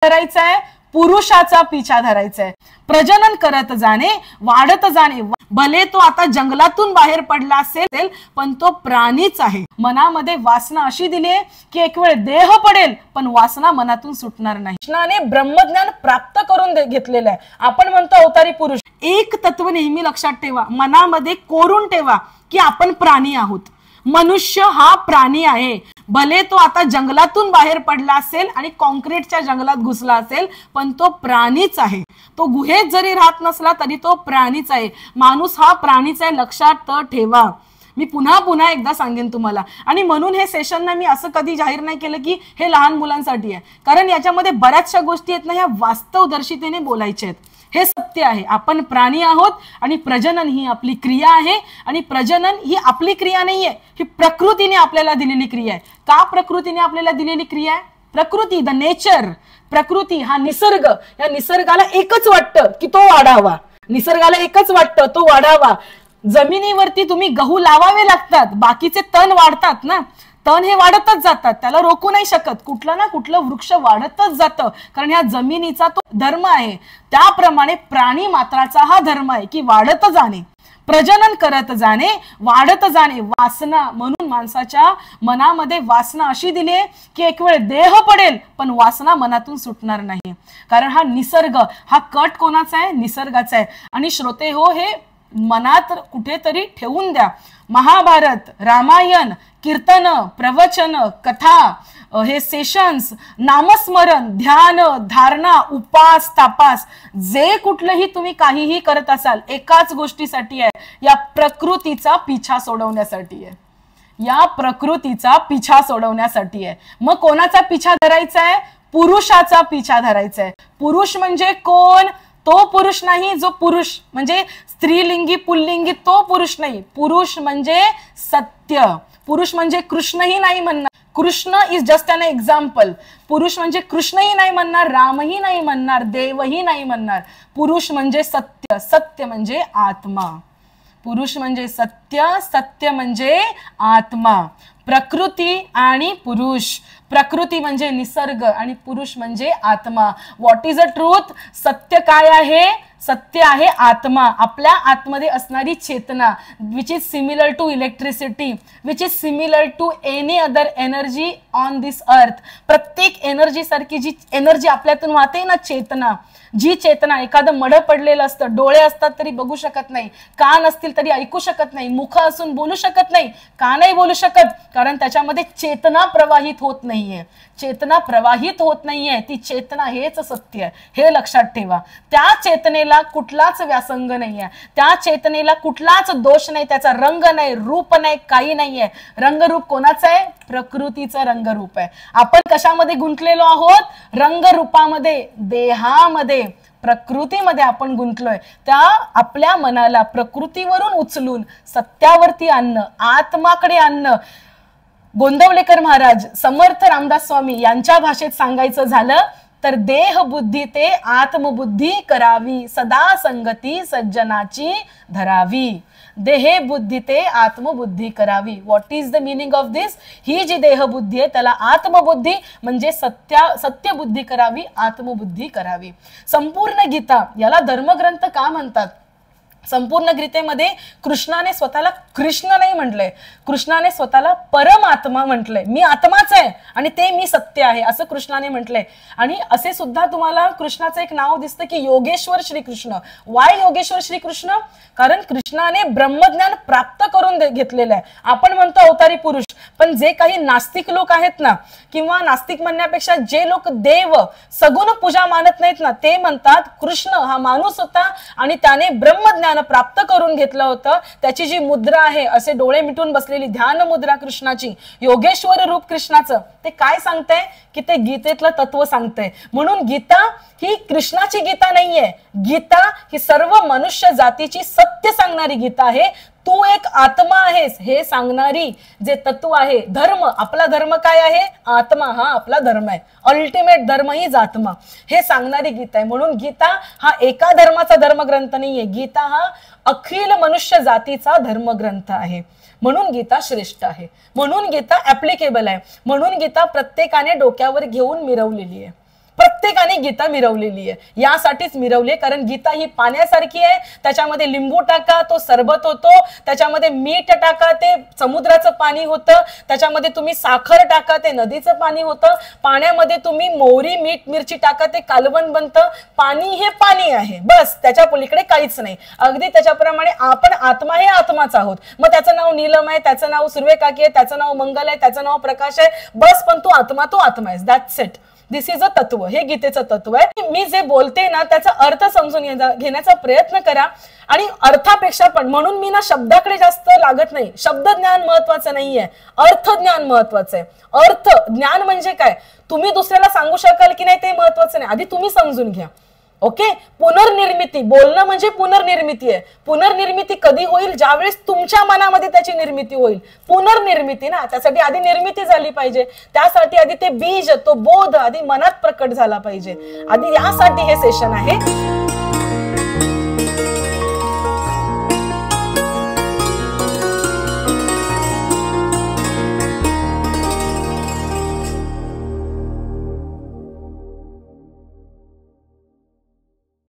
धरायचा आहे, पुरुषाचा पिछा धरायचा आहे. प्रजनन करत जाणे, वाढत जाणे. भले तो आता जंगलातून बाहेर पडला असेल पण तो प्राणीच आहे. मनामध्ये वासना अशी दिली की एक वेळ देह पडेल पण वासना मनातून सुटणार नाही. कृष्णाने ब्रह्मज्ञान प्राप्त करून घेतलेलं आहे. आपण म्हणतो अवतारी पुरुष. एक तत्व नेहमी लक्षात ठेवा, मनामध्ये कोरून ठेवा की आपण प्राणी आहोत. मनुष्य हा प्राणी आहे. भले तो आता जंगलातून बाहेर पडला असेल आणि कॉन्क्रीटच्या जंगलात घुसला असेल पण तो प्राणीच आहे. तो गुहेत जरी राहत नसला तरी तो प्राणीच आहे. माणूस हा प्राणीच आहे, लक्षात ठेवा. मी पुन्हा पुन्हा एकदा सांगेन तुम्हाला. आणि म्हणून हे सेशन ना मी असं कधी जाहीर नाही केलं की हे लहान मुलांसाठी आहे, कारण याच्यामध्ये बऱ्याचशा गोष्टी आहेत ना ह्या वास्तवदर्शितेने बोलायच्या आहेत. हे सत्य आहे, आपण प्राणी आहोत आणि प्रजनन ही आपली क्रिया आहे. आणि प्रजनन ही आपली क्रिया नाहीये, ही प्रकृतीने आपल्याला दिलेली क्रिया आहे. का प्रकृतीने आपल्याला दिलेली क्रिया आहे? प्रकृती, द नेचर, प्रकृती हा निसर्ग. या निसर्गाला एकच वाटतं की तो वाढावा. निसर्गाला एकच वाटतं तो वाढावा. जमिनीवरती तुम्ही गहू लावावे लागतात, बाकीचे तण वाढतात ना. तण हे वाढतच जातात, त्याला रोखू नाही शकत. कुठलं ना कुठलं वृक्ष वाढतच जातं, कारण ह्या जमिनीचा तो धर्म आहे. त्याप्रमाणे प्राणी मात्राचा हा धर्म आहे की वाढत जाणे, प्रजनन करत जाणे, वाढत जाणे. वासना, म्हणून माणसाच्या मनामध्ये वासना अशी दिली आहे की एक वेळ देह पडेल पण वासना मनातून सुटणार नाही. कारण हा निसर्ग, हा कट कोणाचा आहे? निसर्गाचा आहे. आणि श्रोते हो, हे मनात कुठेतरी ठेवून द्या. महाभारत, रामायण, कीर्तन, प्रवचन, कथा, हे सेशन्स, नामस्मरण, ध्यान, धारणा, उपास, तापास, जे कुठलंही तुम्ही काहीही करत असाल एकाच गोष्टीसाठी आहे, या प्रकृतीचा पिछा सोडवण्यासाठी आहे. या प्रकृतीचा पिछा सोडवण्यासाठी आहे. मग कोणाचा पिछा धरायचा आहे? पुरुषाचा पिछा धरायचा आहे. पुरुष म्हणजे कोण? तो पुरुष नाही जो पुरुष म्हणजे स्त्रीलिंगी पुल्लिंगी, तो पुरुष नाही. पुरुष म्हणजे सत्य. पुरुष म्हणजे कृष्णही नाही म्हणणार. Krishna is just an example. पुरुष म्हणजे कृष्णही नाही म्हणणार, रामही नाही म्हणणार, देवही नाही म्हणणार. पुरुष म्हणजे सत्य. सत्य म्हणजे आत्मा. पुरुष म्हणजे सत्य, सत्य म्हणजे आत्मा. प्रकृती आणि पुरुष. प्रकृती म्हणजे निसर्ग आणि पुरुष म्हणजे आत्मा. What is a truth? सत्य काय आहे? सत्य आहे आत्मा. आपल्या आतमध्ये असणारी चेतना, which is similar to electricity, which is similar to any other energy on this earth. प्रत्येक एनर्जी सारखी जी एनर्जी आपल्यातून वाहते ना, चेतना, जी चेतना. एखादं मड पडलेलं असतं, डोळे असतात तरी बघू शकत नाही, कान असतील तरी ऐकू शकत नाही, मुख असून बोलू शकत नाही. का नाही बोलू शकत? कारण त्याच्यामध्ये चेतना प्रवाहित होत नाहीये. चेतना प्रवाहित होत नाहीये. ती चेतना हेच सत्य आहे, हे लक्षात ठेवा. त्या चेतनेला कुठलाच व्यासंग नाहीये, त्या चेतनेला कुठलाच दोष नाही, त्याचा रंग नाही, रूप नाही, काही नाहीये. रंगरूप कोणाचं आहे? प्रकृतीचं रंगरूप आहे. आपण कशामध्ये गुंतलेलो आहोत? रंगरूपामध्ये, देहामध्ये, प्रकृतीमध्ये आपण गुंतलोय. त्या आपल्या मनाला प्रकृतीवरून उचलून सत्यावरती आणणं, आत्माकडे आणणं. गोंदवलेकर महाराज, समर्थ रामदास स्वामी यांच्या भाषेत सांगायचं झालं तर देह बुद्धी ते आत्मबुद्धी करावी, सदा संगती सज्जनाची धरावी. देहे बुद्धी ते आत्मबुद्धी करावी. What is the meaning of this? ही जी देहबुद्धी आहे त्याला आत्मबुद्धी म्हणजे सत्य बुद्धी करावी, आत्मबुद्धी करावी. संपूर्ण गीता याला धर्मग्रंथ का म्हणतात? संपूर्ण गीतेमध्ये कृष्णाने स्वतःला कृष्ण नाही म्हटलंय, कृष्णाने स्वतःला परमात्मा म्हटलंय. मी आत्माच आहे आणि ते मी सत्य आहे असं कृष्णाने म्हटलंय. आणि असे सुद्धा तुम्हाला कृष्णाचं एक नाव दिसतं की योगेश्वर श्रीकृष्ण. वाय योगेश्वर श्रीकृष्ण? कारण कृष्णाने ब्रह्मज्ञान प्राप्त करून घेतलेलं आहे. आपण म्हणतो अवतारी पुरुष, पण जे काही नास्तिक लोक आहेत ना, किंवा नास्तिक म्हणण्यापेक्षा जे लोक देव सगुण पूजा मानत नाहीत ना, ते म्हणतात कृष्ण हा माणूस होता आणि त्याने ब्रह्मज्ञान प्राप्त करून घेतलं होतं. त्याची जी मुद्रा आहे, असे डोळे मिटून बसलेली ध्यान मुद्रा कृष्णाची, योगेश्वर रूप कृष्णाचं, ते काय सांगतंय की ते गीतेतलं तत्व सांगतंय. म्हणून गीता ही कृष्णाची गीता नाहीये. गीता ही सर्व मनुष्य जातीची सत्य सांगणारी गीता आहे. तू एक आत्मा आहेस हे सांगणारी जे तत्व आहे. धर्म, आपला धर्म काय आहे? आत्मा हा आपला धर्म आहे. अल्टिमेट धर्म हीच आत्मा, हे सांगणारी गीता आहे. म्हणून गीता हा एका धर्माचा धर्मग्रंथ नाहीये. गीता हा अखिल मनुष्य जातीचा धर्मग्रंथ आहे. म्हणून गीता श्रेष्ठ आहे, म्हणून गीता ऍप्लिकेबल आहे, म्हणून गीता प्रत्येकाने डोक्यावर घेऊन मिरवलेली आहे. प्रत्येकाने गीता मिरवलेली आहे, यासाठीच मिरवली आहे, कारण गीता ही पाण्यासारखी आहे. त्याच्यामध्ये लिंबू टाका तो सरबत होतो, त्याच्यामध्ये मीठ टाका ते समुद्राचं पाणी होतं, त्याच्यामध्ये तुम्ही साखर टाका ते नदीचं पाणी होतं, पाण्यामध्ये तुम्ही मोहरी मीठ मिरची टाका ते कालवण बनतं. पाणी हे पाणी आहे, बस, त्याच्या पलीकडे काहीच नाही. अगदी त्याच्याप्रमाणे आपण आत्मा हे आत्माच आहोत. मग त्याचं नाव नीलम आहे, त्याचं नाव सुर्वेकाकी आहे, त्याचं नाव मंगल आहे, त्याचं नाव प्रकाश आहे, बस, पण तो आत्मा आहे. That's it. This is a तत्व. हे गीतेचं तत्व आहे. मी जे बोलते ना त्याचा अर्थ समजून घेण्याचा प्रयत्न करा, आणि अर्थापेक्षा पण, म्हणून मी ना शब्दाकडे जास्त लागत नाही. शब्द ज्ञान महत्वाचं नाहीये, अर्थ ज्ञान महत्वाचं आहे. अर्थ ज्ञान म्हणजे काय, तुम्ही दुसऱ्याला सांगू शकाल की नाही ते महत्वाचं नाही, आधी तुम्ही समजून घ्या. ओके. पुनर्निर्मिती, बोलणं म्हणजे पुनर्निर्मिती आहे. पुनर्निर्मिती कधी होईल, ज्यावेळेस तुमच्या मनामध्ये त्याची निर्मिती होईल. पुनर्निर्मिती ना, त्यासाठी आधी निर्मिती झाली पाहिजे. त्यासाठी आधी ते बीज, तो बोध आधी मनात प्रकट झाला पाहिजे. आधी यासाठी हे सेशन आहे.